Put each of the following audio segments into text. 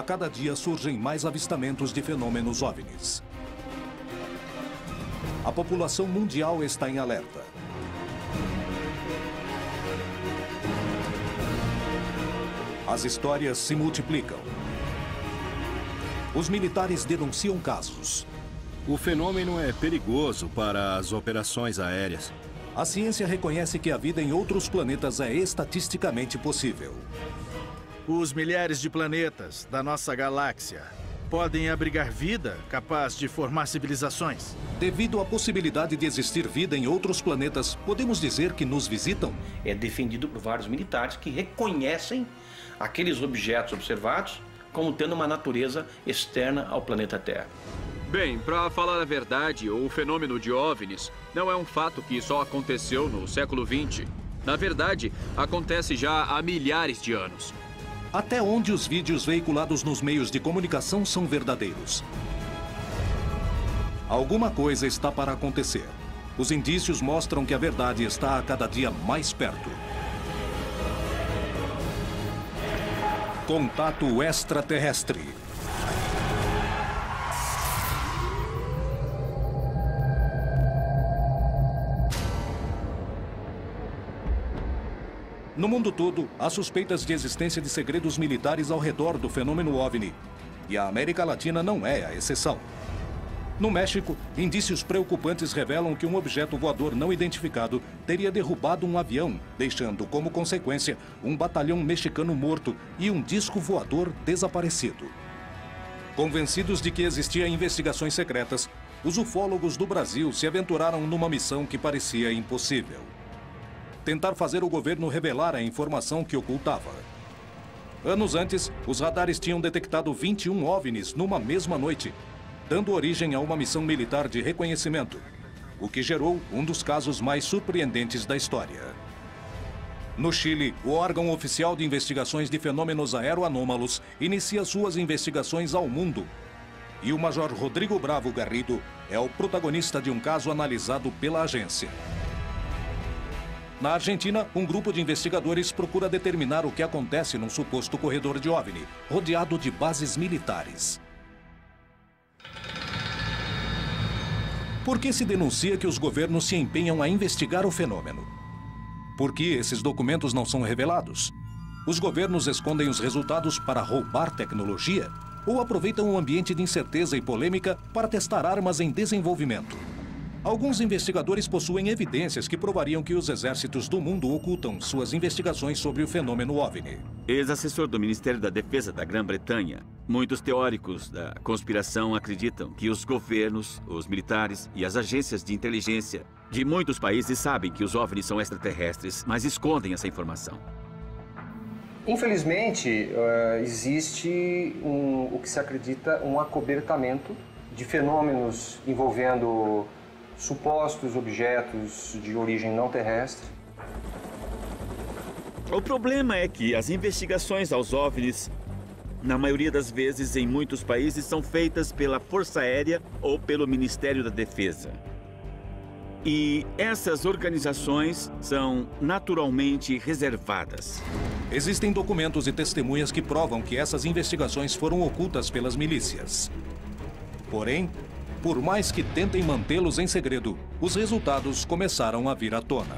a cada dia surgem mais avistamentos de fenômenos OVNIs. A população mundial está em alerta. As histórias se multiplicam. Os militares denunciam casos. O fenômeno é perigoso para as operações aéreas. A ciência reconhece que a vida em outros planetas é estatisticamente possível. Os milhares de planetas da nossa galáxia podem abrigar vida capaz de formar civilizações. Devido à possibilidade de existir vida em outros planetas, podemos dizer que nos visitam? É defendido por vários militares que reconhecem aqueles objetos observados como tendo uma natureza externa ao planeta Terra. Bem, para falar a verdade, o fenômeno de OVNIs não é um fato que só aconteceu no século XX. Na verdade, acontece já há milhares de anos. Até onde os vídeos veiculados nos meios de comunicação são verdadeiros? Alguma coisa está para acontecer. Os indícios mostram que a verdade está a cada dia mais perto. Contato extraterrestre. No mundo todo, há suspeitas de existência de segredos militares ao redor do fenômeno OVNI. E a América Latina não é a exceção. No México, indícios preocupantes revelam que um objeto voador não identificado teria derrubado um avião, deixando como consequência um batalhão mexicano morto e um disco voador desaparecido. Convencidos de que existiam investigações secretas, os ufólogos do Brasil se aventuraram numa missão que parecia impossível: tentar fazer o governo revelar a informação que ocultava. Anos antes, os radares tinham detectado 21 OVNIs numa mesma noite, dando origem a uma missão militar de reconhecimento, o que gerou um dos casos mais surpreendentes da história. No Chile, o órgão oficial de investigações de fenômenos aeroanômalos inicia suas investigações ao mundo. E o Major Rodrigo Bravo Garrido é o protagonista de um caso analisado pela agência. Na Argentina, um grupo de investigadores procura determinar o que acontece num suposto corredor de OVNI, rodeado de bases militares. Por que se denuncia que os governos se empenham a investigar o fenômeno? Por que esses documentos não são revelados? Os governos escondem os resultados para roubar tecnologia? Ou aproveitam um ambiente de incerteza e polêmica para testar armas em desenvolvimento? Alguns investigadores possuem evidências que provariam que os exércitos do mundo ocultam suas investigações sobre o fenômeno OVNI. Ex-assessor do Ministério da Defesa da Grã-Bretanha, muitos teóricos da conspiração acreditam que os governos, os militares e as agências de inteligência de muitos países sabem que os OVNIs são extraterrestres, mas escondem essa informação. Infelizmente, existe o que se acredita um acobertamento de fenômenos envolvendo supostos objetos de origem não terrestre. O problema é que as investigações aos OVNIs, na maioria das vezes em muitos países, são feitas pela Força Aérea ou pelo Ministério da Defesa. E essas organizações são naturalmente reservadas. Existem documentos e testemunhas que provam que essas investigações foram ocultas pelas milícias. Porém, por mais que tentem mantê-los em segredo, os resultados começaram a vir à tona.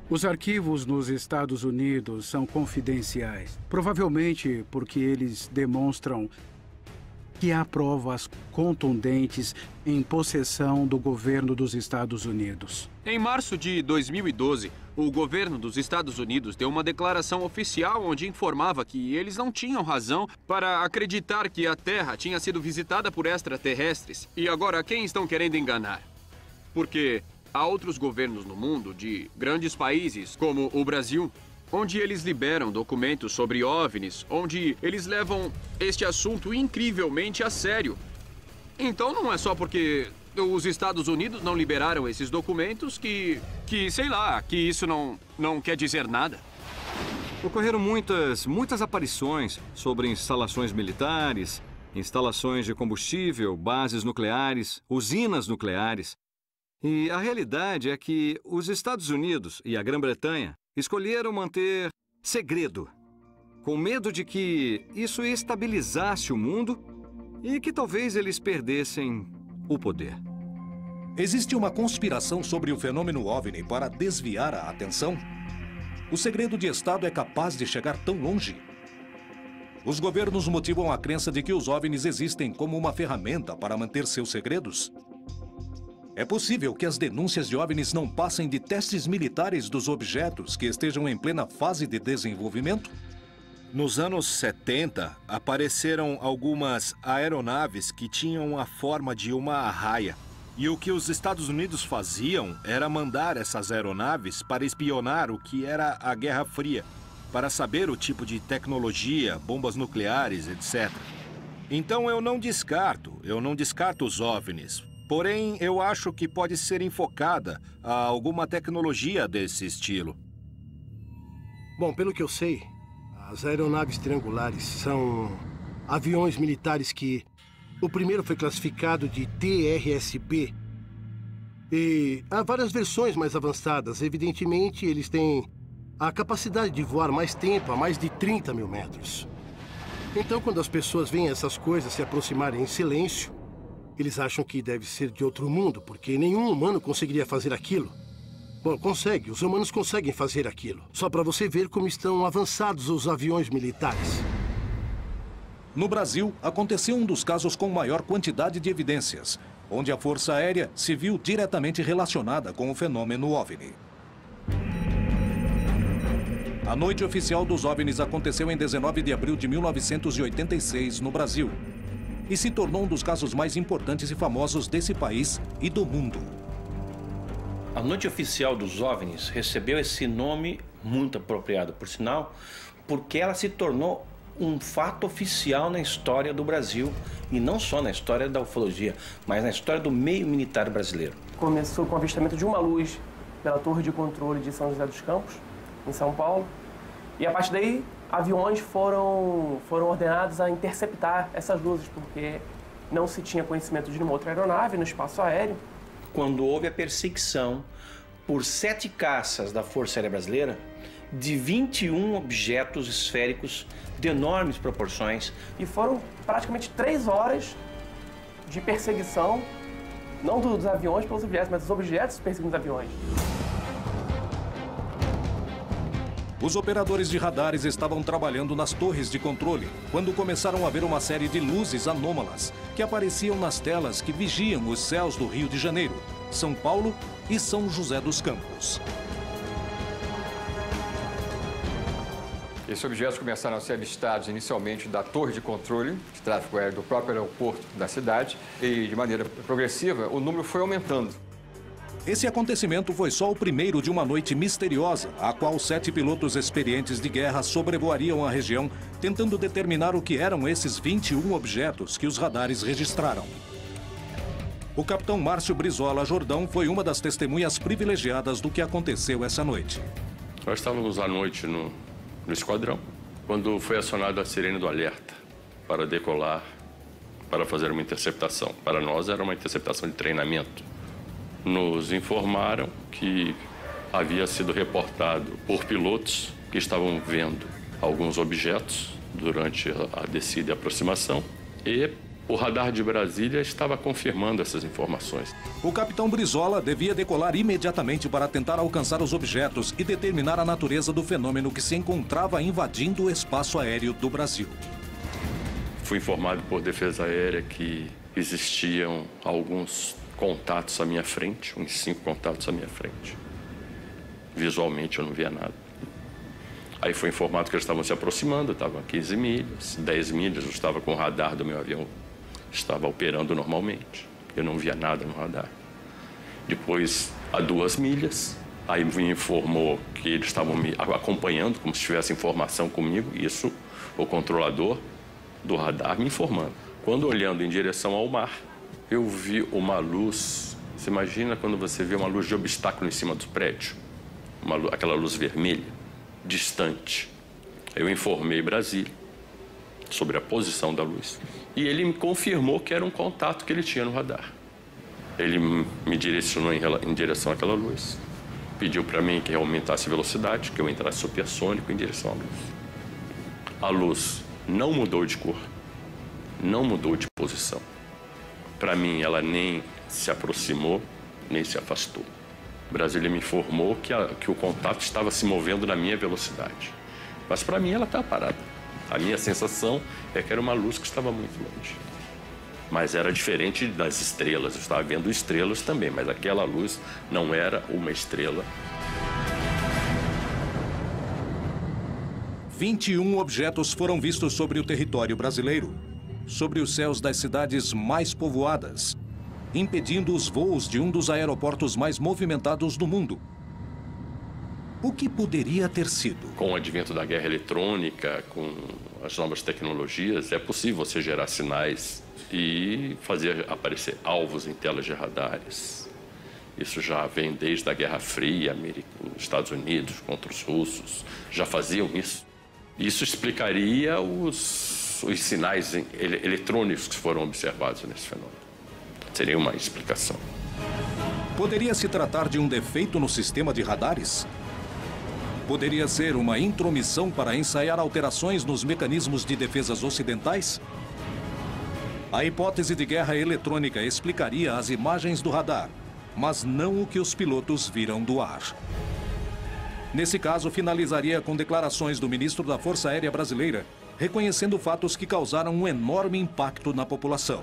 Os arquivos nos Estados Unidos são confidenciais, provavelmente porque eles demonstram que há provas contundentes em possessão do governo dos Estados Unidos. Em março de 2012, o governo dos Estados Unidos deu uma declaração oficial onde informava que eles não tinham razão para acreditar que a Terra tinha sido visitada por extraterrestres. E agora, quem estão querendo enganar? Porque há outros governos no mundo, de grandes países, como o Brasil, onde eles liberam documentos sobre OVNIs, onde eles levam este assunto incrivelmente a sério. Então não é só porque os Estados Unidos não liberaram esses documentos que sei lá, que isso não quer dizer nada. Ocorreram muitas aparições sobre instalações militares, instalações de combustível, bases nucleares, usinas nucleares. E a realidade é que os Estados Unidos e a Grã-Bretanha escolheram manter segredo com medo de que isso estabilizasse o mundo e que talvez eles perdessem o poder. Existe uma conspiração sobre o fenômeno OVNI para desviar a atenção? O segredo de Estado é capaz de chegar tão longe? Os governos motivam a crença de que os OVNIs existem como uma ferramenta para manter seus segredos? É possível que as denúncias de OVNIs não passem de testes militares dos objetos que estejam em plena fase de desenvolvimento? Nos anos 70, apareceram algumas aeronaves que tinham a forma de uma arraia. E o que os Estados Unidos faziam era mandar essas aeronaves para espionar o que era a Guerra Fria, para saber o tipo de tecnologia, bombas nucleares, etc. Então eu não descarto os OVNIs. Porém, eu acho que pode ser enfocada a alguma tecnologia desse estilo. Bom, pelo que eu sei, as aeronaves triangulares são aviões militares que... O primeiro foi classificado de TRS-B. E há várias versões mais avançadas. Evidentemente, eles têm a capacidade de voar mais tempo, a mais de 30 mil metros. Então, quando as pessoas veem essas coisas se aproximarem em silêncio, eles acham que deve ser de outro mundo, porque nenhum humano conseguiria fazer aquilo. Bom, consegue. Os humanos conseguem fazer aquilo. Só para você ver como estão avançados os aviões militares. No Brasil, aconteceu um dos casos com maior quantidade de evidências, onde a Força Aérea se viu diretamente relacionada com o fenômeno OVNI. A noite oficial dos OVNIs aconteceu em 19 de abril de 1986, no Brasil, e se tornou um dos casos mais importantes e famosos desse país e do mundo. A noite oficial dos OVNIs recebeu esse nome muito apropriado, por sinal, porque ela se tornou um fato oficial na história do Brasil, e não só na história da ufologia, mas na história do meio militar brasileiro. Começou com o avistamento de uma luz pela torre de controle de São José dos Campos, em São Paulo, e a partir daí aviões foram ordenados a interceptar essas luzes, porque não se tinha conhecimento de nenhuma outra aeronave no espaço aéreo. Quando houve a perseguição por 7 caças da Força Aérea Brasileira, de 21 objetos esféricos de enormes proporções. E foram praticamente 3 horas de perseguição, não dos aviões pelos objetos, mas dos objetos perseguindo os aviões. Os operadores de radares estavam trabalhando nas torres de controle, quando começaram a ver uma série de luzes anômalas que apareciam nas telas que vigiam os céus do Rio de Janeiro, São Paulo e São José dos Campos. Esses objetos começaram a ser avistados inicialmente da torre de controle de tráfego aéreo do próprio aeroporto da cidade e, de maneira progressiva, o número foi aumentando. Esse acontecimento foi só o primeiro de uma noite misteriosa, a qual 7 pilotos experientes de guerra sobrevoariam a região, tentando determinar o que eram esses 21 objetos que os radares registraram. O capitão Márcio Brizola Jordão foi uma das testemunhas privilegiadas do que aconteceu essa noite. Nós estávamos à noite no esquadrão, quando foi acionada a sirene do alerta para decolar, para fazer uma interceptação. Para nós era uma interceptação de treinamento. Nos informaram que havia sido reportado por pilotos que estavam vendo alguns objetos durante a descida e aproximação, e o radar de Brasília estava confirmando essas informações. O capitão Brizola devia decolar imediatamente para tentar alcançar os objetos e determinar a natureza do fenômeno que se encontrava invadindo o espaço aéreo do Brasil. Fui informado por Defesa Aérea que existiam alguns contatos à minha frente, uns 5 contatos à minha frente. Visualmente eu não via nada. Aí foi informado que eles estavam se aproximando, estavam a 15 milhas, 10 milhas, eu estava com o radar do meu avião, estava operando normalmente. Eu não via nada no radar. Depois, a 2 milhas, aí me informou que eles estavam me acompanhando, como se tivesse informação comigo, isso o controlador do radar me informando. Quando olhando em direção ao mar, eu vi uma luz. Você imagina quando você vê uma luz de obstáculo em cima do prédio? Aquela luz vermelha, distante. Eu informei Brasília sobre a posição da luz e ele me confirmou que era um contato que ele tinha no radar. Ele me direcionou em direção àquela luz, pediu para mim que eu aumentasse a velocidade, que eu entrasse supersônico em direção à luz. A luz não mudou de cor, não mudou de posição. Para mim, ela nem se aproximou, nem se afastou. Brasília me informou que o contato estava se movendo na minha velocidade. Mas para mim, ela estava parada. A minha sensação é que era uma luz que estava muito longe. Mas era diferente das estrelas. Eu estava vendo estrelas também, mas aquela luz não era uma estrela. 21 objetos foram vistos sobre o território brasileiro, sobre os céus das cidades mais povoadas, impedindo os voos de um dos aeroportos mais movimentados do mundo. O que poderia ter sido? Com o advento da guerra eletrônica, com as novas tecnologias, é possível você gerar sinais e fazer aparecer alvos em telas de radares. Isso já vem desde a Guerra Fria, os Estados Unidos contra os russos, já faziam isso. Isso explicaria os sinais eletrônicos que foram observados nesse fenômeno. Seria uma explicação. Poderia se tratar de um defeito no sistema de radares? Poderia ser uma intromissão para ensaiar alterações nos mecanismos de defesas ocidentais? A hipótese de guerra eletrônica explicaria as imagens do radar, mas não o que os pilotos viram do ar. Nesse caso, finalizaria com declarações do ministro da Força Aérea Brasileira, reconhecendo fatos que causaram um enorme impacto na população.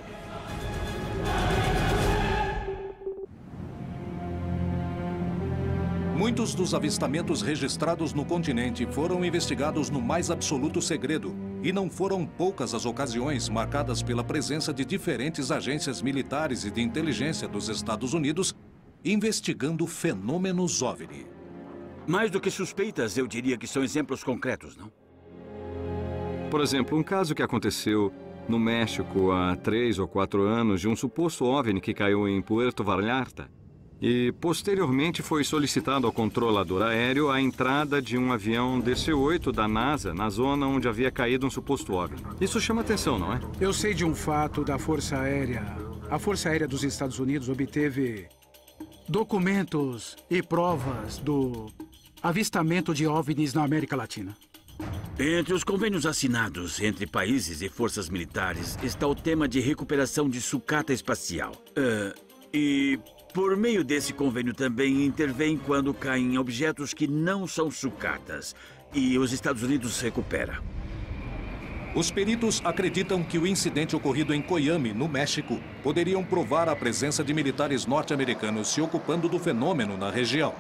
Muitos dos avistamentos registrados no continente foram investigados no mais absoluto segredo, e não foram poucas as ocasiões marcadas pela presença de diferentes agências militares e de inteligência dos Estados Unidos investigando fenômenos OVNI. Mais do que suspeitas, eu diria que são exemplos concretos, não? Por exemplo, um caso que aconteceu no México há 3 ou 4 anos de um suposto OVNI que caiu em Puerto Vallarta e, posteriormente, foi solicitado ao controlador aéreo a entrada de um avião DC-8 da NASA na zona onde havia caído um suposto OVNI. Isso chama atenção, não é? Eu sei de um fato da Força Aérea. A Força Aérea dos Estados Unidos obteve documentos e provas do avistamento de OVNIs na América Latina. Entre os convênios assinados entre países e forças militares está o tema de recuperação de sucata espacial. E por meio desse convênio também intervém quando caem objetos que não são sucatas e os Estados Unidos recupera. Os peritos acreditam que o incidente ocorrido em Coyame, no México, poderiam provar a presença de militares norte-americanos se ocupando do fenômeno na região.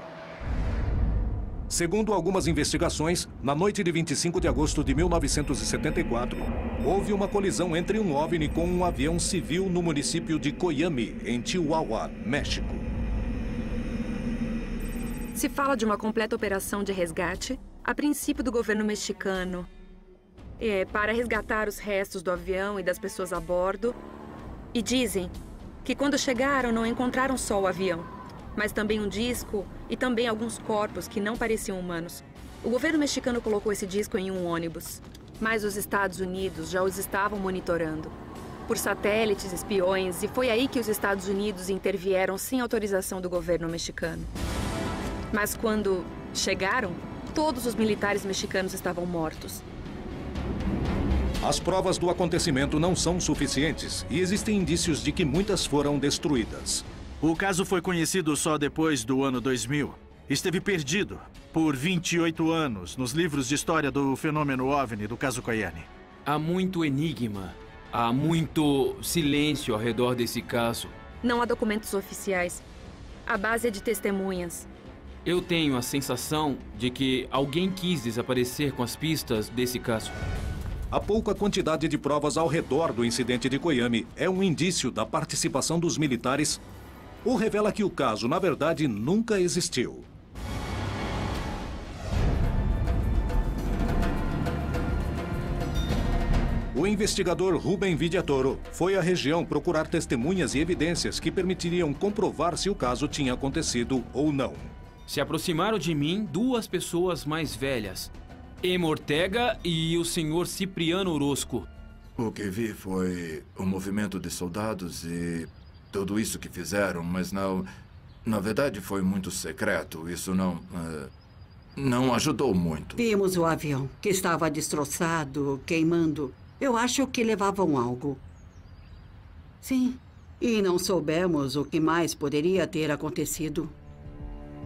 Segundo algumas investigações, na noite de 25 de agosto de 1974, houve uma colisão entre um OVNI com um avião civil no município de Coyame, em Chihuahua, México. Se fala de uma completa operação de resgate, a princípio do governo mexicano, para resgatar os restos do avião e das pessoas a bordo. E dizem que quando chegaram não encontraram só o avião, mas também um disco e também alguns corpos que não pareciam humanos. O governo mexicano colocou esse disco em um ônibus, mas os Estados Unidos já os estavam monitorando por satélites, espiões, e foi aí que os Estados Unidos intervieram sem autorização do governo mexicano. Mas quando chegaram, todos os militares mexicanos estavam mortos. As provas do acontecimento não são suficientes e existem indícios de que muitas foram destruídas. O caso foi conhecido só depois do ano 2000. Esteve perdido por 28 anos nos livros de história do fenômeno OVNI do caso Coyame. Há muito enigma, há muito silêncio ao redor desse caso. Não há documentos oficiais. A base é de testemunhas. Eu tenho a sensação de que alguém quis desaparecer com as pistas desse caso. A pouca quantidade de provas ao redor do incidente de Coyame é um indício da participação dos militares ou revela que o caso, na verdade, nunca existiu. O investigador Rubem Vidiatoro foi à região procurar testemunhas e evidências que permitiriam comprovar se o caso tinha acontecido ou não. Se aproximaram de mim 2 pessoas mais velhas, Emma Ortega e o senhor Cipriano Orozco. O que vi foi o movimento de soldados e tudo isso que fizeram, mas não... Na verdade, foi muito secreto. Isso não... não ajudou muito. Vimos o avião, que estava destroçado, queimando. Eu acho que levavam algo. Sim, e não soubemos o que mais poderia ter acontecido.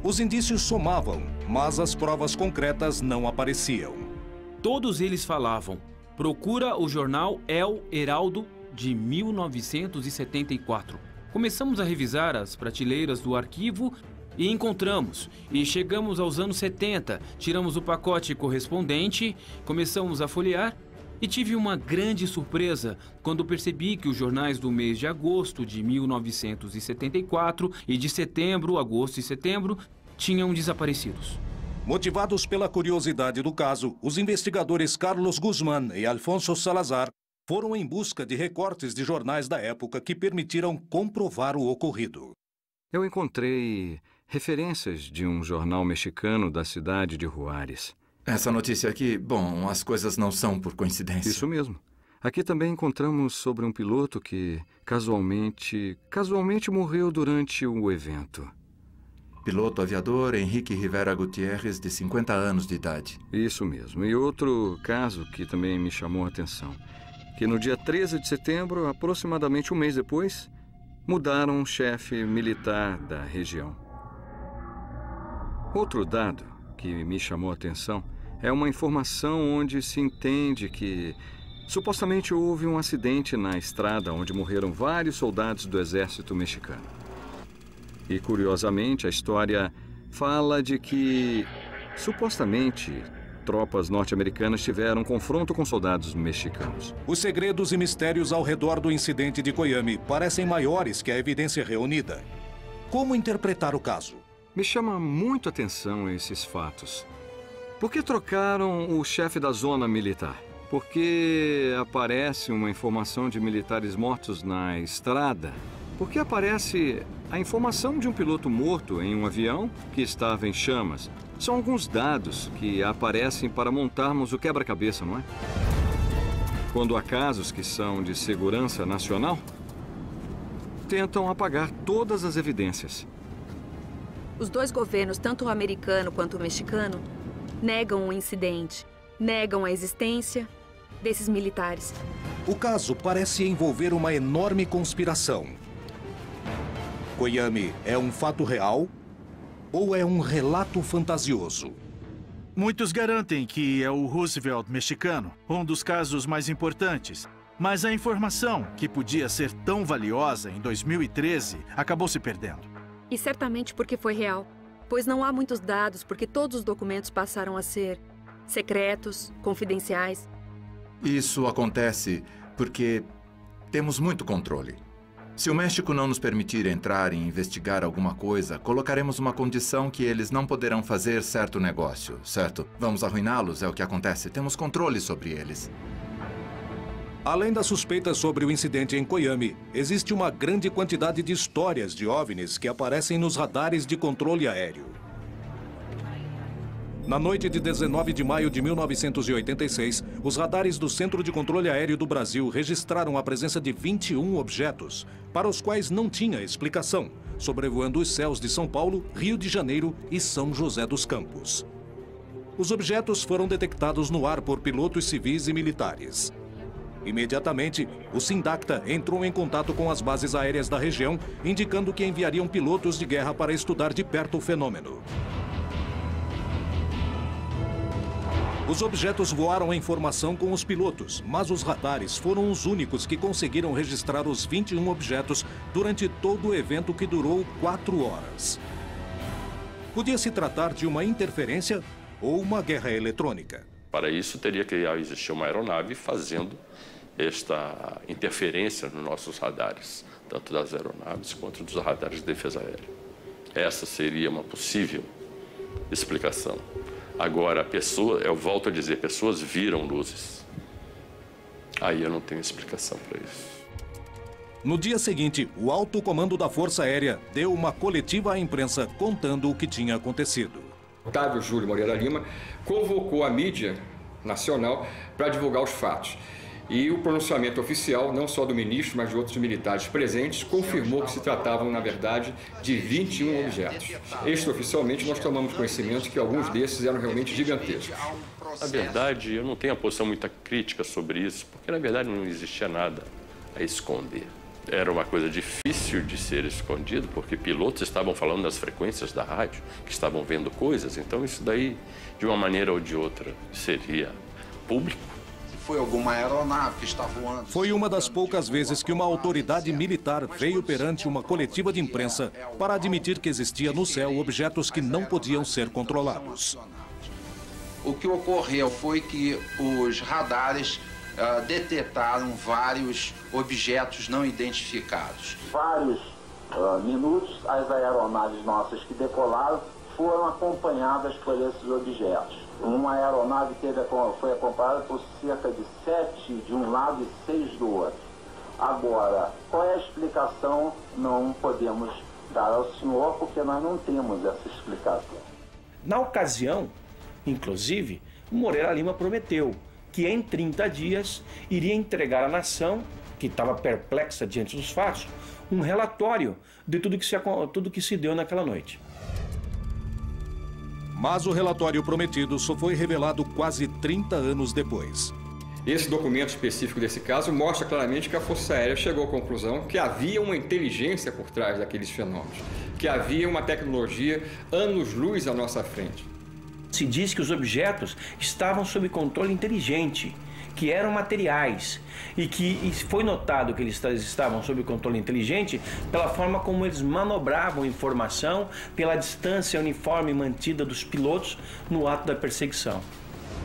Os indícios somavam, mas as provas concretas não apareciam. Todos eles falavam: procura o jornal El Heraldo de 1974. Começamos a revisar as prateleiras do arquivo e encontramos. E chegamos aos anos 70, tiramos o pacote correspondente, começamos a folhear e tive uma grande surpresa quando percebi que os jornais do mês de agosto de 1974 e de setembro, agosto e setembro, tinham desaparecidos. Motivados pela curiosidade do caso, os investigadores Carlos Guzmán e Alfonso Salazar foram em busca de recortes de jornais da época que permitiram comprovar o ocorrido. Eu encontrei referências de um jornal mexicano da cidade de Juárez. Essa notícia aqui, bom, as coisas não são por coincidência. Isso mesmo. Aqui também encontramos sobre um piloto que casualmente morreu durante o evento. Piloto aviador Henrique Rivera Gutierrez, de 50 anos de idade. Isso mesmo. E outro caso que também me chamou a atenção, que no dia 13 de setembro, aproximadamente um mês depois, mudaram o chefe militar da região. Outro dado que me chamou a atenção é uma informação onde se entende que supostamente houve um acidente na estrada onde morreram vários soldados do exército mexicano. E, curiosamente, a história fala de que, supostamente, tropas norte-americanas tiveram um confronto com soldados mexicanos. Os segredos e mistérios ao redor do incidente de Coiame parecem maiores que a evidência reunida. Como interpretar o caso? Me chama muito a atenção esses fatos. Por que trocaram o chefe da zona militar? Por que aparece uma informação de militares mortos na estrada? Por que aparece a informação de um piloto morto em um avião que estava em chamas? São alguns dados que aparecem para montarmos o quebra-cabeça, não é? Quando há casos que são de segurança nacional, tentam apagar todas as evidências. Os dois governos, tanto o americano quanto o mexicano, negam o incidente, negam a existência desses militares. O caso parece envolver uma enorme conspiração. Coiame é um fato real ou é um relato fantasioso? Muitos garantem que é o Roosevelt mexicano, um dos casos mais importantes. Mas a informação, que podia ser tão valiosa em 2013, acabou se perdendo. E certamente porque foi real, pois não há muitos dados porque todos os documentos passaram a ser secretos, confidenciais. Isso acontece porque temos muito controle. Se o México não nos permitir entrar e investigar alguma coisa, colocaremos uma condição que eles não poderão fazer certo negócio, certo? Vamos arruiná-los, é o que acontece. Temos controle sobre eles. Além das suspeitas sobre o incidente em Coiame, existe uma grande quantidade de histórias de OVNIs que aparecem nos radares de controle aéreo. Na noite de 19 de maio de 1986, os radares do Centro de Controle Aéreo do Brasil registraram a presença de 21 objetos, para os quais não tinha explicação, sobrevoando os céus de São Paulo, Rio de Janeiro e São José dos Campos. Os objetos foram detectados no ar por pilotos civis e militares. Imediatamente, o Sindacta entrou em contato com as bases aéreas da região, indicando que enviariam pilotos de guerra para estudar de perto o fenômeno. Os objetos voaram em formação com os pilotos, mas os radares foram os únicos que conseguiram registrar os 21 objetos durante todo o evento, que durou 4 horas. Podia se tratar de uma interferência ou uma guerra eletrônica. Para isso, teria que existir uma aeronave fazendo esta interferência nos nossos radares, tanto das aeronaves quanto dos radares de defesa aérea. Essa seria uma possível explicação. Agora, eu volto a dizer, pessoas viram luzes. Aí eu não tenho explicação para isso. No dia seguinte, o alto comando da Força Aérea deu uma coletiva à imprensa contando o que tinha acontecido. Otávio Júlio Moreira Lima convocou a mídia nacional para divulgar os fatos. E o pronunciamento oficial, não só do ministro, mas de outros militares presentes, confirmou que se tratavam, na verdade, de 21 objetos. Extraoficialmente, nós tomamos conhecimento que alguns desses eram realmente gigantescos. Na verdade, eu não tenho uma posição muito crítica sobre isso, porque, na verdade, não existia nada a esconder. Era uma coisa difícil de ser escondido, porque pilotos estavam falando nas frequências da rádio, que estavam vendo coisas, então isso daí, de uma maneira ou de outra, seria público. Foi alguma aeronave que está voando? Foi uma das poucas vezes que uma autoridade militar veio perante uma coletiva de imprensa para admitir que existia no céu objetos que não podiam ser controlados. O que ocorreu foi que os radares detectaram vários objetos não identificados. Vários minutos, as aeronaves nossas que decolaram foram acompanhadas por esses objetos. Uma aeronave foi acompanhada por cerca de 7 de um lado e 6 do outro. Agora, qual é a explicação? Não podemos dar ao senhor, porque nós não temos essa explicação. Na ocasião, inclusive, o Moreira Lima prometeu que em 30 dias iria entregar à nação, que estava perplexa diante dos fatos, um relatório de tudo que se deu naquela noite. Mas o relatório prometido só foi revelado quase 30 anos depois. Esse documento específico desse caso mostra claramente que a Força Aérea chegou à conclusão que havia uma inteligência por trás daqueles fenômenos, que havia uma tecnologia anos-luz à nossa frente. Se diz que os objetos estavam sob controle inteligente, que eram materiais, e que foi notado que eles estavam sob controle inteligente pela forma como eles manobravam informação, pela distância uniforme mantida dos pilotos no ato da perseguição.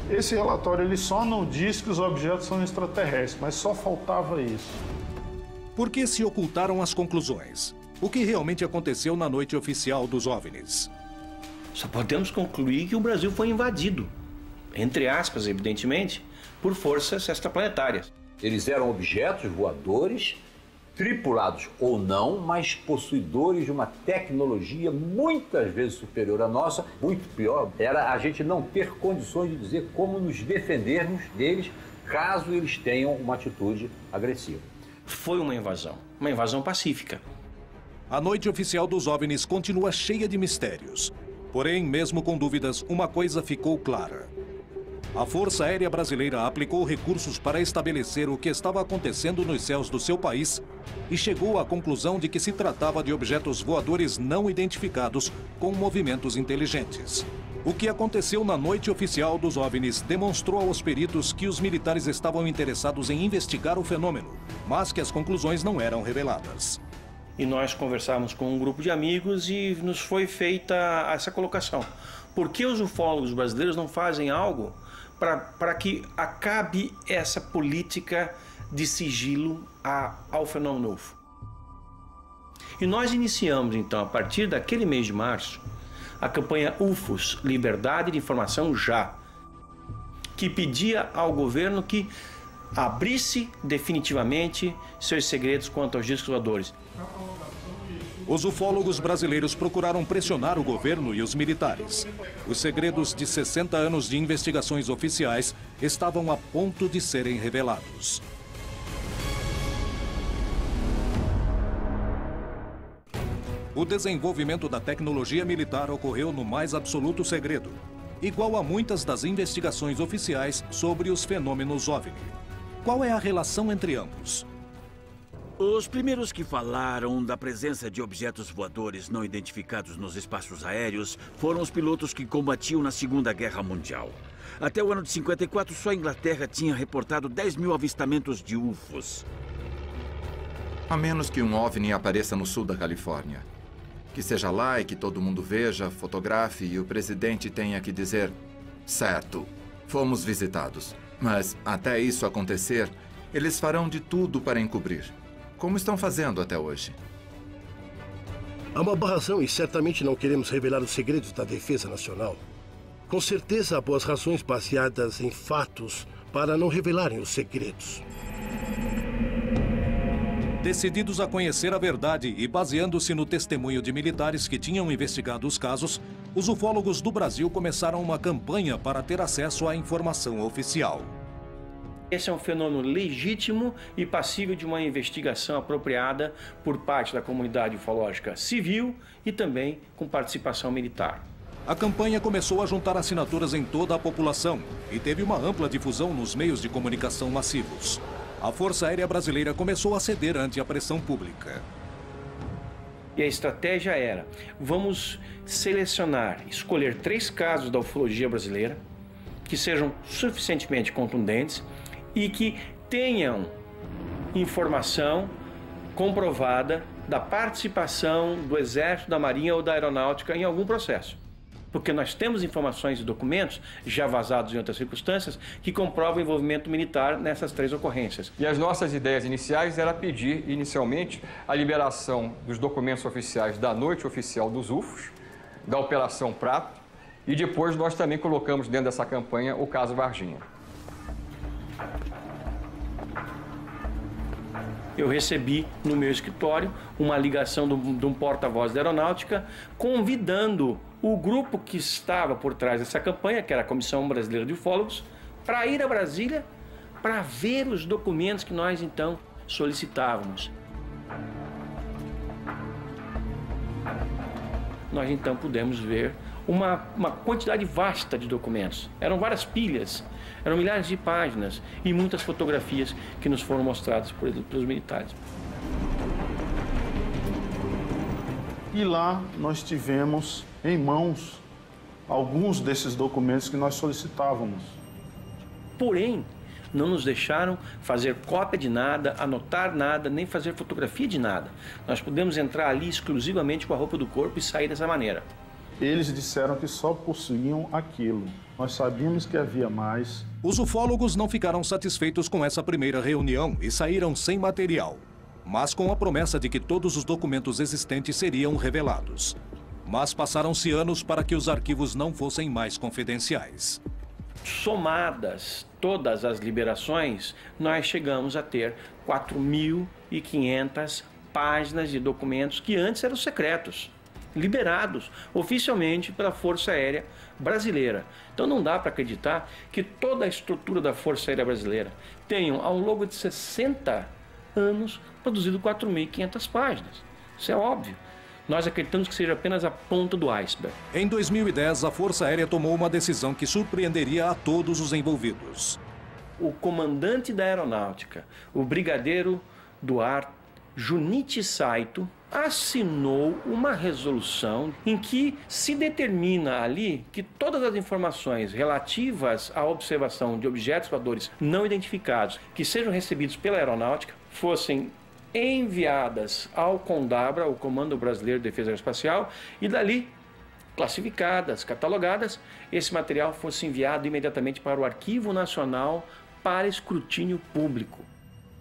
Esse relatório ele só não diz que os objetos são extraterrestres, mas só faltava isso. Por que se ocultaram as conclusões? O que realmente aconteceu na noite oficial dos OVNIs? Só podemos concluir que o Brasil foi invadido, entre aspas, evidentemente, por forças extraplanetárias. Eles eram objetos voadores, tripulados ou não, mas possuidores de uma tecnologia muitas vezes superior à nossa. Muito pior era a gente não ter condições de dizer como nos defendermos deles, caso eles tenham uma atitude agressiva. Foi uma invasão pacífica. A noite oficial dos OVNIs continua cheia de mistérios. Porém, mesmo com dúvidas, uma coisa ficou clara. A Força Aérea Brasileira aplicou recursos para estabelecer o que estava acontecendo nos céus do seu país e chegou à conclusão de que se tratava de objetos voadores não identificados com movimentos inteligentes. O que aconteceu na noite oficial dos OVNIs demonstrou aos peritos que os militares estavam interessados em investigar o fenômeno, mas que as conclusões não eram reveladas. E nós conversávamos com um grupo de amigos e nos foi feita essa colocação. Por que os ufólogos brasileiros não fazem algo para que acabe essa política de sigilo ao fenômeno UFO? E nós iniciamos, então, a partir daquele mês de março, a campanha UFOS, Liberdade de Informação Já, que pedia ao governo que abrisse definitivamente seus segredos quanto aos discos voadores. Os ufólogos brasileiros procuraram pressionar o governo e os militares. Os segredos de 60 anos de investigações oficiais estavam a ponto de serem revelados. O desenvolvimento da tecnologia militar ocorreu no mais absoluto segredo, igual a muitas das investigações oficiais sobre os fenômenos OVNI. Qual é a relação entre ambos? Os primeiros que falaram da presença de objetos voadores não identificados nos espaços aéreos foram os pilotos que combatiam na Segunda Guerra Mundial. Até o ano de 54, só a Inglaterra tinha reportado 10 mil avistamentos de UFOs. A menos que um OVNI apareça no sul da Califórnia. Que seja lá e que todo mundo veja, fotografe e o presidente tenha que dizer: certo, fomos visitados. Mas até isso acontecer, eles farão de tudo para encobrir. Como estão fazendo até hoje? Há uma boa razão e certamente não queremos revelar os segredos da defesa nacional. Com certeza há boas razões baseadas em fatos para não revelarem os segredos. Decididos a conhecer a verdade e baseando-se no testemunho de militares que tinham investigado os casos, os ufólogos do Brasil começaram uma campanha para ter acesso à informação oficial. Esse é um fenômeno legítimo e passível de uma investigação apropriada por parte da comunidade ufológica civil e também com participação militar. A campanha começou a juntar assinaturas em toda a população e teve uma ampla difusão nos meios de comunicação massivos. A Força Aérea Brasileira começou a ceder ante a pressão pública. E a estratégia era, vamos selecionar, escolher 3 casos da ufologia brasileira que sejam suficientemente contundentes e que tenham informação comprovada da participação do Exército, da Marinha ou da Aeronáutica em algum processo. Porque nós temos informações e documentos, já vazados em outras circunstâncias, que comprovam o envolvimento militar nessas 3 ocorrências. E as nossas ideias iniciais era pedir, inicialmente, a liberação dos documentos oficiais da Noite Oficial dos UFOs, da Operação Prato, e depois nós também colocamos dentro dessa campanha o caso Varginha. Eu recebi no meu escritório uma ligação de um porta-voz da Aeronáutica convidando o grupo que estava por trás dessa campanha, que era a Comissão Brasileira de Ufólogos, para ir a Brasília para ver os documentos que nós então solicitávamos. Nós então pudemos ver uma quantidade vasta de documentos. Eram várias pilhas, eram milhares de páginas e muitas fotografias que nos foram mostradas pelos militares. E lá nós tivemos em mãos alguns desses documentos que nós solicitávamos. Porém, não nos deixaram fazer cópia de nada, anotar nada, nem fazer fotografia de nada. Nós pudemos entrar ali exclusivamente com a roupa do corpo e sair dessa maneira. Eles disseram que só possuíam aquilo. Nós sabíamos que havia mais. Os ufólogos não ficaram satisfeitos com essa primeira reunião e saíram sem material, mas com a promessa de que todos os documentos existentes seriam revelados. Mas passaram-se anos para que os arquivos não fossem mais confidenciais. Somadas todas as liberações, nós chegamos a ter 4.500 páginas de documentos que antes eram secretos, liberados oficialmente pela Força Aérea Brasileira. Então não dá para acreditar que toda a estrutura da Força Aérea Brasileira tenha, ao longo de 60 anos, produzido 4.500 páginas. Isso é óbvio. Nós acreditamos que seja apenas a ponta do iceberg. Em 2010, a Força Aérea tomou uma decisão que surpreenderia a todos os envolvidos. O comandante da Aeronáutica, o brigadeiro do ar Junichi Saito, assinou uma resolução em que se determina ali que todas as informações relativas à observação de objetos voadores não identificados que sejam recebidos pela Aeronáutica fossem enviadas ao CONDABRA, o Comando Brasileiro de Defesa Aeroespacial, e dali, classificadas, catalogadas, esse material fosse enviado imediatamente para o Arquivo Nacional para escrutínio público.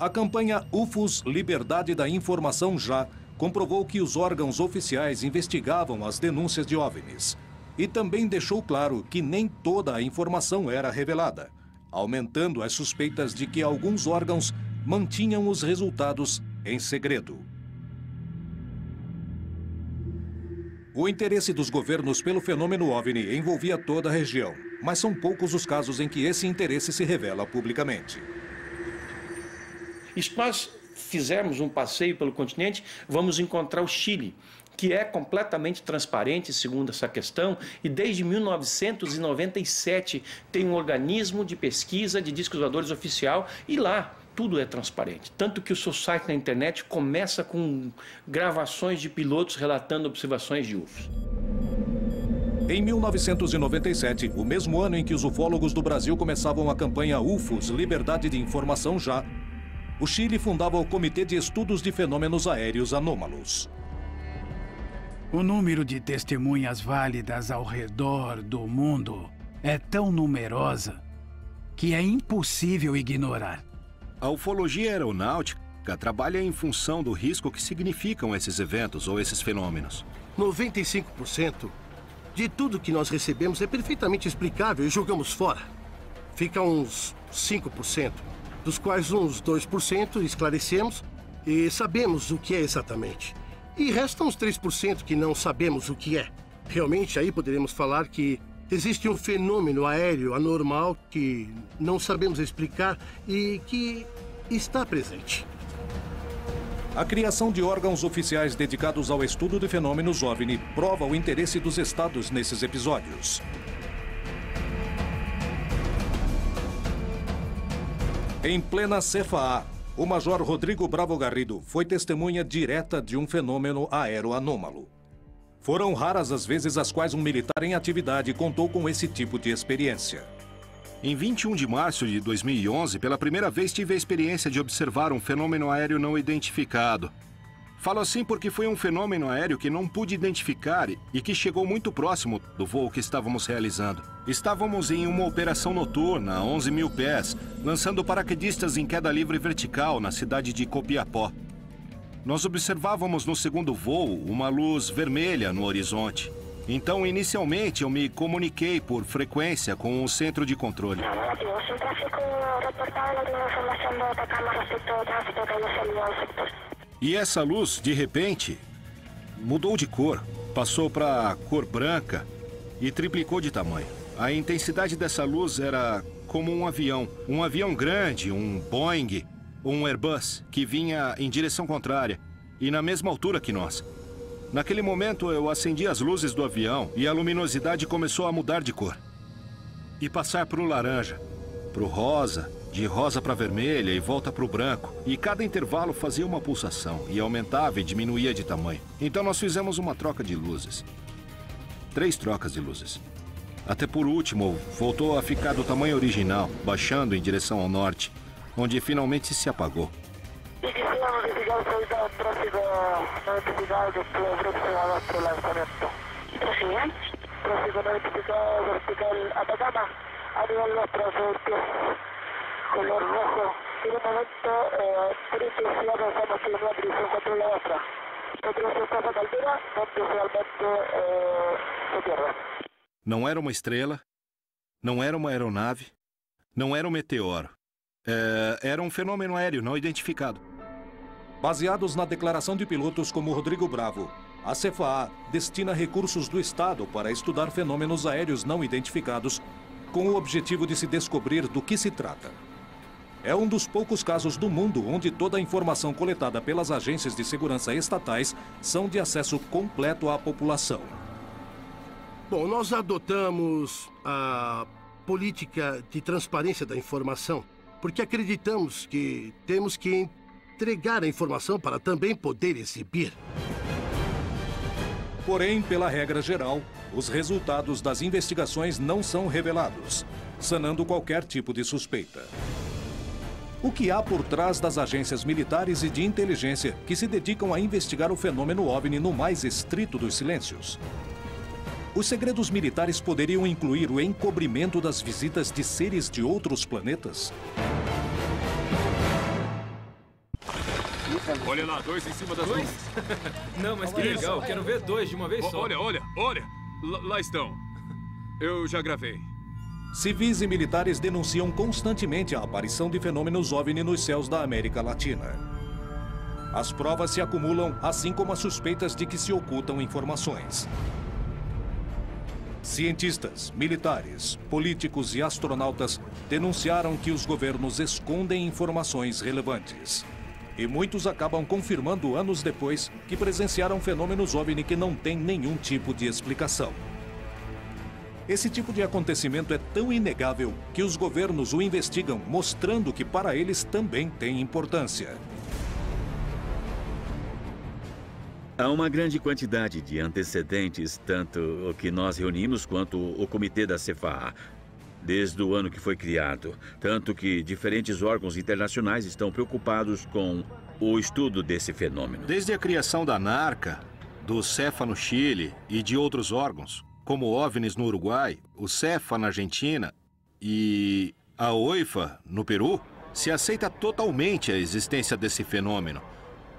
A campanha UFOS Liberdade da Informação Já comprovou que os órgãos oficiais investigavam as denúncias de OVNIs e também deixou claro que nem toda a informação era revelada, aumentando as suspeitas de que alguns órgãos mantinham os resultados em segredo. O interesse dos governos pelo fenômeno OVNI envolvia toda a região, mas são poucos os casos em que esse interesse se revela publicamente. E se nós fizermos um passeio pelo continente, vamos encontrar o Chile, que é completamente transparente, segundo essa questão, e desde 1997 tem um organismo de pesquisa de discos voadores oficial, e lá tudo é transparente. Tanto que o seu site na internet começa com gravações de pilotos relatando observações de UFOs. Em 1997, o mesmo ano em que os ufólogos do Brasil começavam a campanha UFOS Liberdade de Informação Já, o Chile fundava o Comitê de Estudos de Fenômenos Aéreos Anômalos. O número de testemunhas válidas ao redor do mundo é tão numerosa que é impossível ignorar. A ufologia aeronáutica trabalha em função do risco que significam esses eventos ou esses fenômenos. 95% de tudo que nós recebemos é perfeitamente explicável e jogamos fora. Fica uns 5%, dos quais uns 2% esclarecemos e sabemos o que é exatamente. E restam uns 3% que não sabemos o que é. Realmente, aí poderemos falar que existe um fenômeno aéreo anormal que não sabemos explicar e que está presente. A criação de órgãos oficiais dedicados ao estudo de fenômenos OVNI prova o interesse dos estados nesses episódios. Em plena CFA, o Major Rodrigo Bravo Garrido foi testemunha direta de um fenômeno aéreo anômalo. Foram raras as vezes as quais um militar em atividade contou com esse tipo de experiência. Em 21 de março de 2011, pela primeira vez tive a experiência de observar um fenômeno aéreo não identificado. Falo assim porque foi um fenômeno aéreo que não pude identificar e que chegou muito próximo do voo que estávamos realizando. Estávamos em uma operação noturna a 11 mil pés, lançando paraquedistas em queda livre vertical na cidade de Copiapó. Nós observávamos no segundo voo uma luz vermelha no horizonte. Então, inicialmente, eu me comuniquei por frequência com o centro de controle. E essa luz, de repente, mudou de cor. Passou para cor branca e triplicou de tamanho. A intensidade dessa luz era como um avião grande, um Boeing, um Airbus, que vinha em direção contrária e na mesma altura que nós. Naquele momento, eu acendi as luzes do avião e a luminosidade começou a mudar de cor. E passar para o laranja, para o rosa, de rosa para vermelha e volta para o branco. E cada intervalo fazia uma pulsação e aumentava e diminuía de tamanho. Então nós fizemos uma troca de luzes. 3 trocas de luzes. Até por último, voltou a ficar do tamanho original, baixando em direção ao norte, onde finalmente se apagou. Não era uma estrela, não era uma aeronave, não era um meteoro. Era um fenômeno aéreo não identificado. Baseados na declaração de pilotos como Rodrigo Bravo, a CFA destina recursos do Estado para estudar fenômenos aéreos não identificados com o objetivo de se descobrir do que se trata. É um dos poucos casos do mundo onde toda a informação coletada pelas agências de segurança estatais são de acesso completo à população. Bom, nós adotamos a política de transparência da informação porque acreditamos que temos que entregar a informação para também poder exibir. Porém, pela regra geral, os resultados das investigações não são revelados, sanando qualquer tipo de suspeita. O que há por trás das agências militares e de inteligência que se dedicam a investigar o fenômeno OVNI no mais estrito dos silêncios? Os segredos militares poderiam incluir o encobrimento das visitas de seres de outros planetas? Olha lá, 2 em cima das nuvens. Não, mas que legal, quero ver 2 de uma vez só. Olha. Lá estão. Eu já gravei. Civis e militares denunciam constantemente a aparição de fenômenos OVNI nos céus da América Latina. As provas se acumulam, assim como as suspeitas de que se ocultam informações. Cientistas, militares, políticos e astronautas denunciaram que os governos escondem informações relevantes. E muitos acabam confirmando anos depois que presenciaram fenômenos OVNI que não têm nenhum tipo de explicação. Esse tipo de acontecimento é tão inegável que os governos o investigam, mostrando que para eles também tem importância. Há uma grande quantidade de antecedentes, tanto o que nós reunimos quanto o comitê da CFA, desde o ano que foi criado. Tanto que diferentes órgãos internacionais estão preocupados com o estudo desse fenômeno. Desde a criação da NARCA, do CEFA no Chile e de outros órgãos, como o OVNIs no Uruguai, o CEFA na Argentina e a OIFA no Peru, se aceita totalmente a existência desse fenômeno,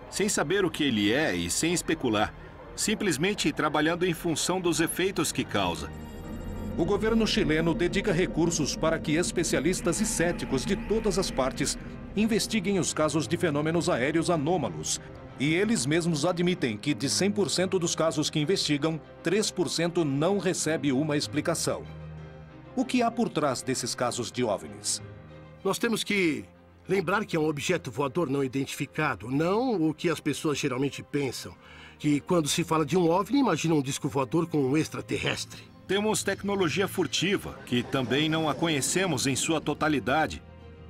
sem saber o que ele é e sem especular, simplesmente trabalhando em função dos efeitos que causa. O governo chileno dedica recursos para que especialistas e céticos de todas as partes investiguem os casos de fenômenos aéreos anômalos. E eles mesmos admitem que de 100% dos casos que investigam, 3% não recebe uma explicação. O que há por trás desses casos de OVNIs? Nós temos que lembrar que é um objeto voador não identificado, não o que as pessoas geralmente pensam. Que quando se fala de um OVNI, imagina um disco voador com um extraterrestre. Temos tecnologia furtiva, que também não a conhecemos em sua totalidade,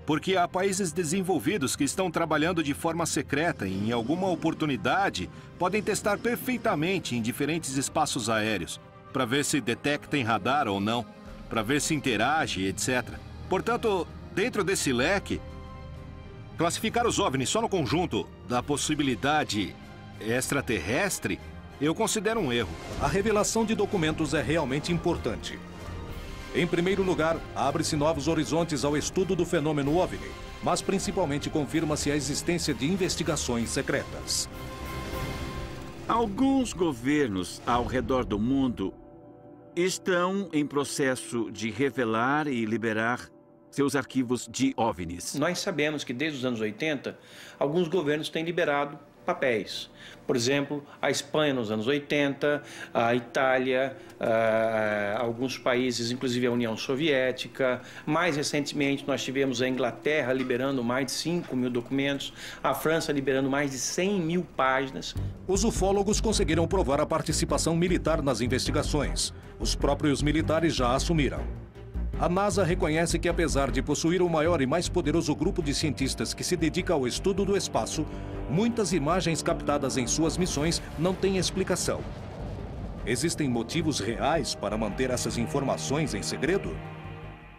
porque há países desenvolvidos que estão trabalhando de forma secreta e, em alguma oportunidade, podem testar perfeitamente em diferentes espaços aéreos, para ver se detectem radar ou não, para ver se interage, etc. Portanto, dentro desse leque, classificar os OVNIs só no conjunto da possibilidade extraterrestre, eu considero um erro. A revelação de documentos é realmente importante. Em primeiro lugar, abre-se novos horizontes ao estudo do fenômeno OVNI, mas principalmente confirma-se a existência de investigações secretas. Alguns governos ao redor do mundo estão em processo de revelar e liberar seus arquivos de OVNIs. Nós sabemos que desde os anos 80, alguns governos têm liberado papéis. Por exemplo, a Espanha nos anos 80, a Itália, alguns países, inclusive a União Soviética. Mais recentemente, nós tivemos a Inglaterra liberando mais de 5 mil documentos, a França liberando mais de 100 mil páginas. Os ufólogos conseguiram provar a participação militar nas investigações. Os próprios militares já assumiram. A NASA reconhece que, apesar de possuir o maior e mais poderoso grupo de cientistas que se dedica ao estudo do espaço, muitas imagens captadas em suas missões não têm explicação. Existem motivos reais para manter essas informações em segredo?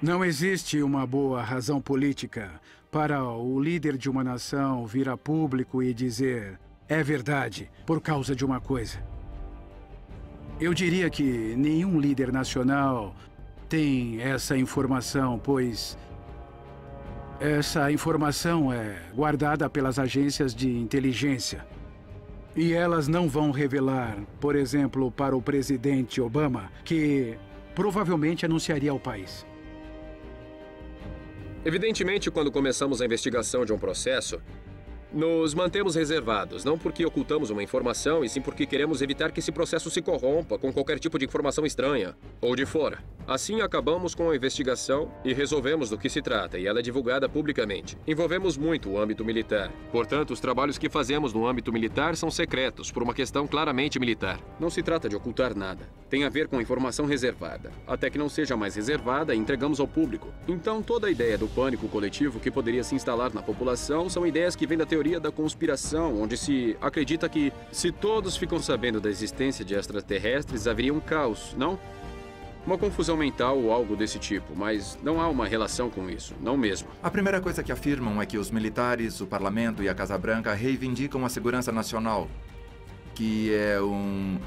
Não existe uma boa razão política para o líder de uma nação vir a público e dizer é verdade por causa de uma coisa. Eu diria que nenhum líder nacional tem essa informação, pois essa informação é guardada pelas agências de inteligência. E elas não vão revelar, por exemplo, para o presidente Obama, que provavelmente anunciaria ao país. Evidentemente, quando começamos a investigação de um processo, nos mantemos reservados, não porque ocultamos uma informação, e sim porque queremos evitar que esse processo se corrompa com qualquer tipo de informação estranha ou de fora. Assim, acabamos com a investigação e resolvemos do que se trata, e ela é divulgada publicamente. Envolvemos muito o âmbito militar. Portanto, os trabalhos que fazemos no âmbito militar são secretos, por uma questão claramente militar. Não se trata de ocultar nada. Tem a ver com informação reservada. Até que não seja mais reservada, entregamos ao público. Então, toda a ideia do pânico coletivo que poderia se instalar na população são ideias que vêm da teoria da conspiração, onde se acredita que, se todos ficam sabendo da existência de extraterrestres, haveria um caos, não? Uma confusão mental ou algo desse tipo, mas não há uma relação com isso, não mesmo. A primeira coisa que afirmam é que os militares, o Parlamento e a Casa Branca reivindicam a segurança nacional, que é um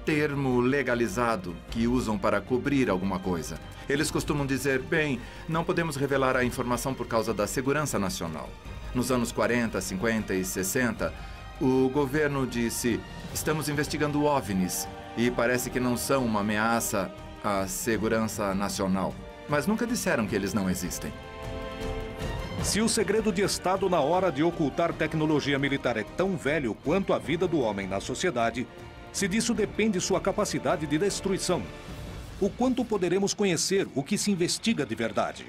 termo legalizado que usam para cobrir alguma coisa. Eles costumam dizer, bem, não podemos revelar a informação por causa da segurança nacional. Nos anos 40, 50 e 60, o governo disse, estamos investigando OVNIs e parece que não são uma ameaça à segurança nacional. Mas nunca disseram que eles não existem. Se o segredo de Estado na hora de ocultar tecnologia militar é tão velho quanto a vida do homem na sociedade, se disso depende sua capacidade de destruição, o quanto poderemos conhecer o que se investiga de verdade?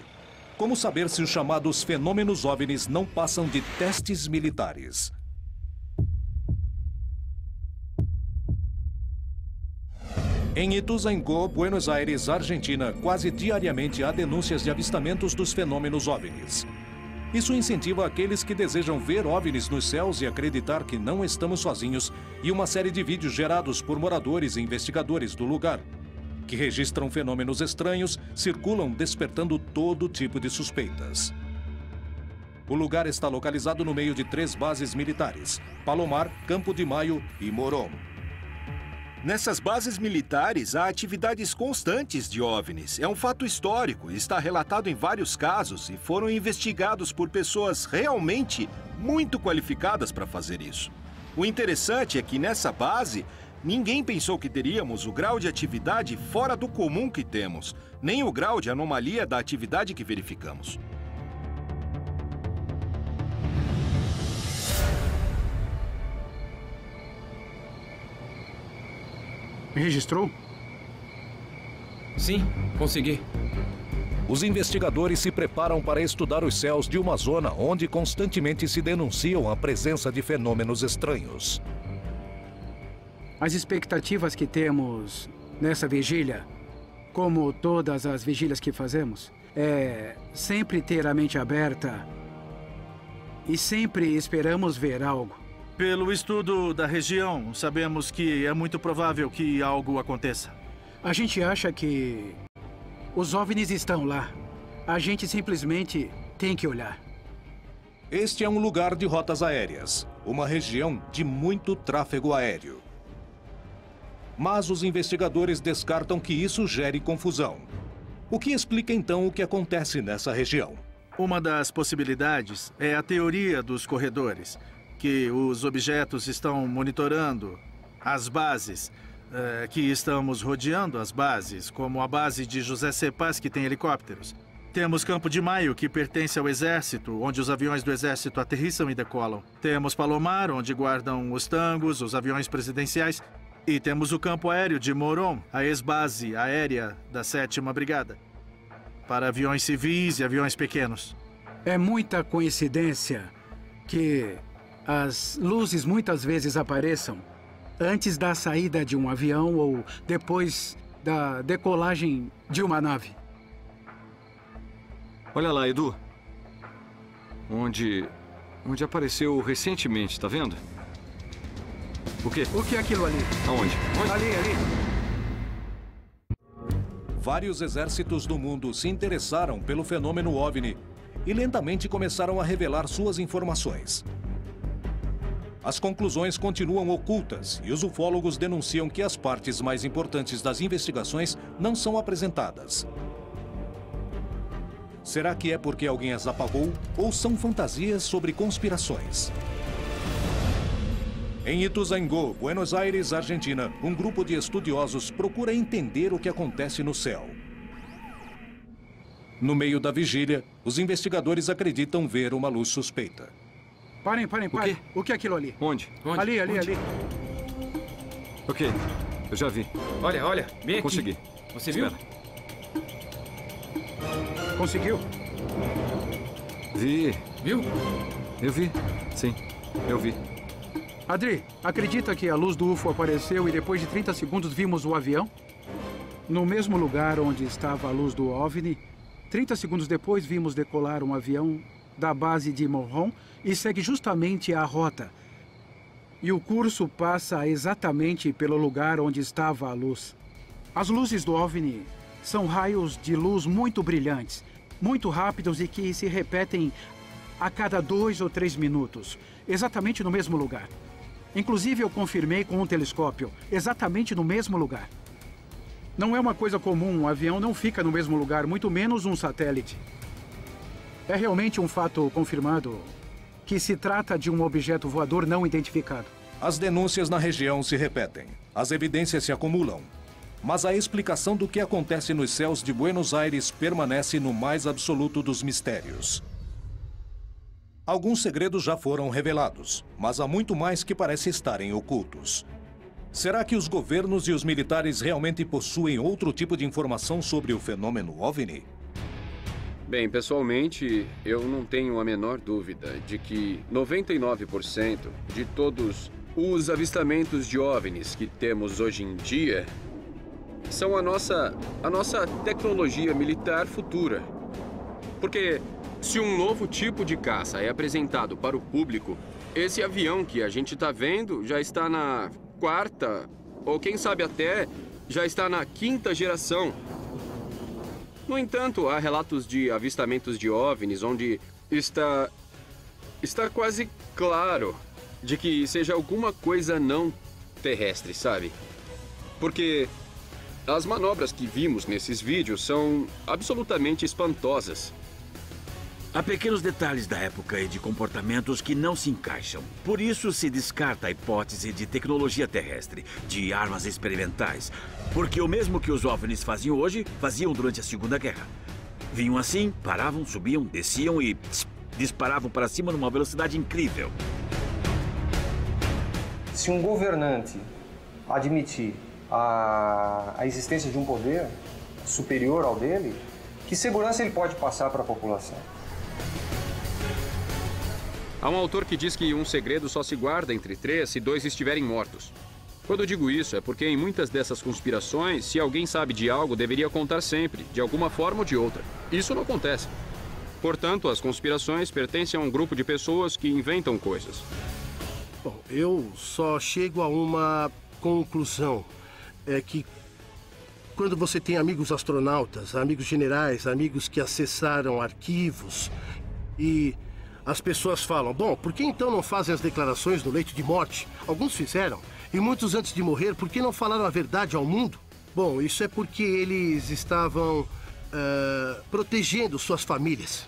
Como saber se os chamados fenômenos OVNIs não passam de testes militares? Em Ituzaingó, Buenos Aires, Argentina, quase diariamente há denúncias de avistamentos dos fenômenos OVNIs. Isso incentiva aqueles que desejam ver OVNIs nos céus e acreditar que não estamos sozinhos, e uma série de vídeos gerados por moradores e investigadores do lugar, que registram fenômenos estranhos, circulam despertando todo tipo de suspeitas. O lugar está localizado no meio de 3 bases militares: Palomar, Campo de Maio e Morón. Nessas bases militares, há atividades constantes de OVNIs. É um fato histórico, está relatado em vários casos e foram investigados por pessoas realmente muito qualificadas para fazer isso. O interessante é que nessa base, ninguém pensou que teríamos o grau de atividade fora do comum que temos, nem o grau de anomalia da atividade que verificamos. Registrou? Sim, consegui. Os investigadores se preparam para estudar os céus de uma zona onde constantemente se denunciam a presença de fenômenos estranhos. As expectativas que temos nessa vigília, como todas as vigílias que fazemos, é sempre ter a mente aberta e sempre esperamos ver algo. Pelo estudo da região, sabemos que é muito provável que algo aconteça. A gente acha que os OVNIs estão lá. A gente simplesmente tem que olhar. Este é um lugar de rotas aéreas, uma região de muito tráfego aéreo. Mas os investigadores descartam que isso gere confusão. O que explica então o que acontece nessa região? Uma das possibilidades é a teoria dos corredores, que os objetos estão monitorando as bases, que estamos rodeando as bases, como a base de José C. Paz, que tem helicópteros. Temos Campo de Maio, que pertence ao Exército, onde os aviões do Exército aterrissam e decolam. Temos Palomar, onde guardam os tangos, os aviões presidenciais. E temos o Campo Aéreo de Moron, a ex-base aérea da 7ª Brigada, para aviões civis e aviões pequenos. É muita coincidência que as luzes muitas vezes apareçam antes da saída de um avião ou depois da decolagem de uma nave. Olha lá, Edu. Onde apareceu recentemente, tá vendo? O quê? O que é aquilo ali? Aonde? Ali. Vários exércitos do mundo se interessaram pelo fenômeno OVNI e lentamente começaram a revelar suas informações. As conclusões continuam ocultas e os ufólogos denunciam que as partes mais importantes das investigações não são apresentadas. Será que é porque alguém as apagou ou são fantasias sobre conspirações? Em Ituzaingó, Buenos Aires, Argentina, um grupo de estudiosos procura entender o que acontece no céu. No meio da vigília, os investigadores acreditam ver uma luz suspeita. Parem. O que é aquilo ali? Onde? Ali. Ok, eu já vi. Olha, bem aqui. Consegui. Você viu? Espera. Conseguiu? Vi. Viu? Eu vi. Sim, eu vi. Adri, acredita que a luz do UFO apareceu e depois de 30 segundos vimos o avião? No mesmo lugar onde estava a luz do OVNI, 30 segundos depois vimos decolar um avião da base de Moron e segue justamente a rota. E o curso passa exatamente pelo lugar onde estava a luz. As luzes do OVNI são raios de luz muito brilhantes, muito rápidos e que se repetem a cada 2 ou 3 minutos, exatamente no mesmo lugar. Inclusive, eu confirmei com um telescópio, exatamente no mesmo lugar. Não é uma coisa comum, um avião não fica no mesmo lugar, muito menos um satélite. É realmente um fato confirmado que se trata de um objeto voador não identificado. As denúncias na região se repetem, as evidências se acumulam. Mas a explicação do que acontece nos céus de Buenos Aires permanece no mais absoluto dos mistérios. Alguns segredos já foram revelados, mas há muito mais que parece estarem ocultos. Será que os governos e os militares realmente possuem outro tipo de informação sobre o fenômeno OVNI? Bem, pessoalmente, eu não tenho a menor dúvida de que 99% de todos os avistamentos de OVNIs que temos hoje em dia são a nossa tecnologia militar futura. Porque se um novo tipo de caça é apresentado para o público, esse avião que a gente está vendo já está na 4ª, ou quem sabe até já está na 5ª geração. No entanto, há relatos de avistamentos de OVNIs onde está quase claro de que seja alguma coisa não terrestre, sabe? Porque as manobras que vimos nesses vídeos são absolutamente espantosas. Há pequenos detalhes da época e de comportamentos que não se encaixam. Por isso se descarta a hipótese de tecnologia terrestre, de armas experimentais. Porque o mesmo que os OVNIs faziam hoje, faziam durante a Segunda Guerra. Vinham assim, paravam, subiam, desciam e disparavam para cima numa velocidade incrível. Se um governante admitir a existência de um poder superior ao dele, que segurança ele pode passar para a população? Há um autor que diz que um segredo só se guarda entre 3 se 2 estiverem mortos. Quando eu digo isso, é porque em muitas dessas conspirações, se alguém sabe de algo, deveria contar sempre, de alguma forma ou de outra. Isso não acontece. Portanto, as conspirações pertencem a um grupo de pessoas que inventam coisas. Bom, eu só chego a uma conclusão. É que quando você tem amigos astronautas, amigos generais, amigos que acessaram arquivos e as pessoas falam, bom, por que então não fazem as declarações no leito de morte? Alguns fizeram. E muitos antes de morrer, por que não falaram a verdade ao mundo? Bom, isso é porque eles estavam protegendo suas famílias.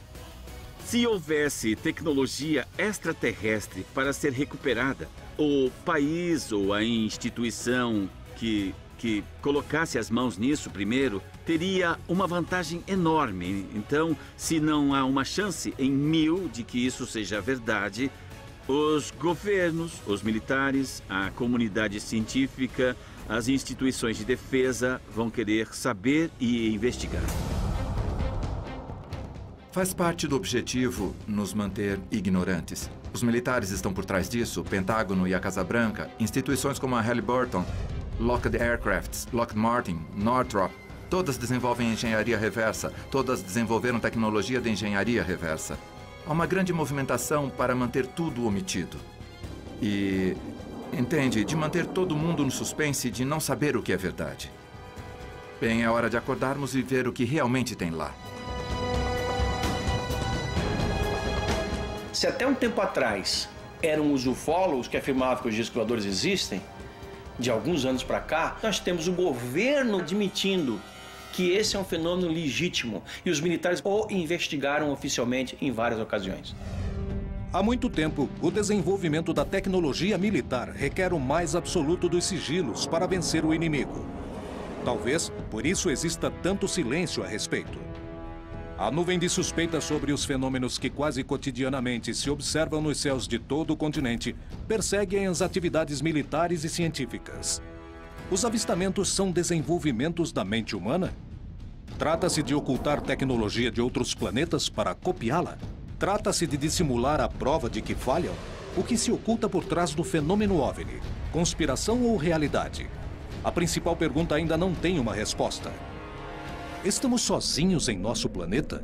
Se houvesse tecnologia extraterrestre para ser recuperada, o país ou a instituição que colocasse as mãos nisso primeiro teria uma vantagem enorme. Então, se não há uma chance em 1000 de que isso seja verdade, os governos, os militares, a comunidade científica, as instituições de defesa vão querer saber e investigar. Faz parte do objetivo nos manter ignorantes. Os militares estão por trás disso, o Pentágono e a Casa Branca, instituições como a Halliburton, Lockheed Aircraft, Lockheed Martin, Northrop, todas desenvolvem engenharia reversa, todas desenvolveram tecnologia de engenharia reversa. Há uma grande movimentação para manter tudo omitido. E, entende, de manter todo mundo no suspense de não saber o que é verdade. Bem, é hora de acordarmos e ver o que realmente tem lá. Se até um tempo atrás eram os ufólogos que afirmavam que os discos voadores existem, de alguns anos para cá, nós temos o governo admitindo que esse é um fenômeno legítimo e os militares o investigaram oficialmente em várias ocasiões. Há muito tempo, o desenvolvimento da tecnologia militar requer o mais absoluto dos sigilos para vencer o inimigo. Talvez por isso exista tanto silêncio a respeito. A nuvem de suspeitas sobre os fenômenos que quase cotidianamente se observam nos céus de todo o continente perseguem as atividades militares e científicas. Os avistamentos são desenvolvimentos da mente humana? Trata-se de ocultar tecnologia de outros planetas para copiá-la? Trata-se de dissimular a prova de que falham? O que se oculta por trás do fenômeno OVNI? Conspiração ou realidade? A principal pergunta ainda não tem uma resposta. Estamos sozinhos em nosso planeta?